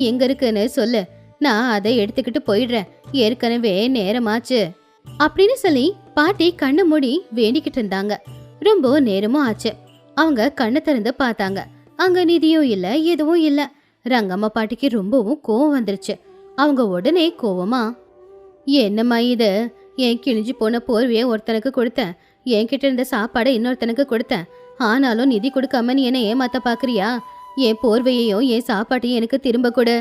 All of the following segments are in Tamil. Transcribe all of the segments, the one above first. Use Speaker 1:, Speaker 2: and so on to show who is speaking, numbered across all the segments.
Speaker 1: எங்க இருக்குன்னு சொல்லு, நான் அதை எடுத்துக்கிட்டு போயிடுறேன். ஏற்கனவே நேரமாச்சு அப்படின்னு சொல்லி பாட்டி கண்ணு மூடி வேண்டிக்கிட்டு இருந்தாங்க. ரொம்ப நேரமும் ஆச்சு. அவங்க கண்ணை திறந்து பார்த்தாங்க. அங்க நிதியும் இல்ல, எதுவும் இல்ல. ரங்கம்மா பாட்டிக்கு ரொம்பவும் கோவம் வந்துருச்சு. அவங்க உடனே கோவமா, என்னம்மா இது, என் கிழிஞ்சு போன போர்வைய ஒருத்தனுக்கு கொடுத்தேன், என்கிட்ட இருந்த சாப்பாடை இன்னொருத்தனுக்கு கொடுத்தேன். ஆனாலும் நிதி கொடுக்காம நீ என்ன ஏமாத்த பாக்குறியா? என் போர்வையையும் என் சாப்பாட்டையும் எனக்கு திரும்ப கொடு.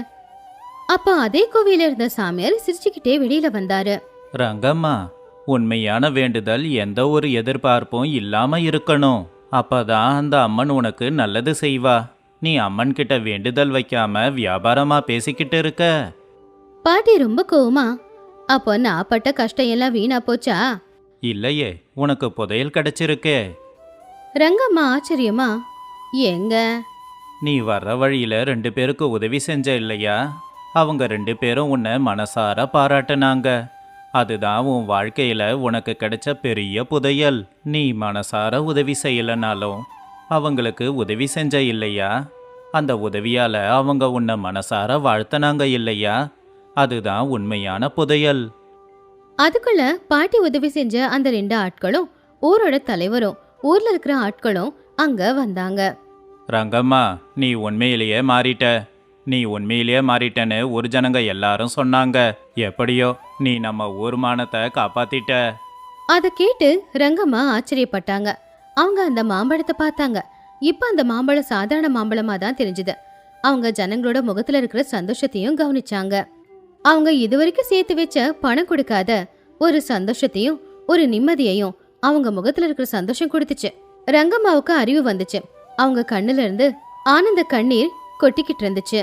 Speaker 1: அப்ப அதே கோவில இருந்த சாமியார் சிரிச்சுக்கிட்டே வெளியில வந்தாரு.
Speaker 2: ரங்கம்மா, உண்மையான வேண்டுதல் எந்த ஒரு எதிர்பார்ப்பும் இல்லாம இருக்கணும். அப்பதான் அந்த அம்மன் உனக்கு நல்லது செய்வா. நீ அம்மன் கிட்ட வேண்டுதல் வைக்காம வியாபாரமா பேசிக்கிட்டு இருக்க.
Speaker 1: பாட்டி ரொம்ப கோவமா, அப்போ நான் பட்ட கஷ்டம் எல்லாம் வீணா போச்சா?
Speaker 2: இல்லையே, உனக்கு புதையல் கிடைச்சிருக்கே.
Speaker 1: ரங்கம்மா ஆச்சரியமா, எங்க?
Speaker 2: நீ வர்ற வழியில 2 பேருக்கு உதவி செஞ்ச இல்லையா? அவங்க 2 பேரும் உன்னை மனசார பாராட்டுனாங்க. அதுதான் உன் வாழ்க்கையில உனக்கு கிடைச்ச பெரிய புதையல். நீ மனசார உதவி செய்யலனாலும் அவங்களுக்கு உதவி செஞ்ச இல்லையா? அந்த உதவியால அவங்க உன்னை மனசார வாழ்த்தனாங்க இல்லையா? அதுதான் உண்மையான புதையல்.
Speaker 1: அதுக்குள்ள பாட்டி உதவி செஞ்ச அந்த 2 ஆட்களும் ஊரோட தலைவரும் ஊர்ல இருக்கிற ஆட்களும் அங்க வந்தாங்க.
Speaker 2: ரங்கம்மா, நீ உண்மையிலேயே மாறிட்ட. நீ உண்மையிலேயே மாறிட்டன்னு ஒரு ஜனங்க எல்லாரும் சொன்னாங்க. எப்படியோ நீ நம்ம ஊர் மானத்தை காப்பாத்திட்ட.
Speaker 1: அத கேட்டு ரங்கம்மா ஆச்சரியப்பட்டாங்க. அவங்க அந்த மாம்பழத்தை பார்த்தாங்க. இப்ப அந்த மாம்பழம் சாதாரண மாம்பழமா தான் தெரிஞ்சுது. அவங்க ஜனங்களோட முகத்துல இருக்கிற சந்தோஷத்தையும் கவனிச்சாங்க. அவங்க இதுவரைக்கும் சேர்த்து வச்ச பணம் கொடுக்காத ஒரு சந்தோஷத்தையும் ஒரு நிம்மதியையும் அவங்க முகத்துல இருக்கிற சந்தோஷம் கொடுத்துச்சு. ரங்கம்மாவுக்கு அறிவு வந்துச்சு. அவங்க கண்ணுல இருந்து ஆனந்த கண்ணீர் கொட்டிக்கிட்டு இருந்துச்சு.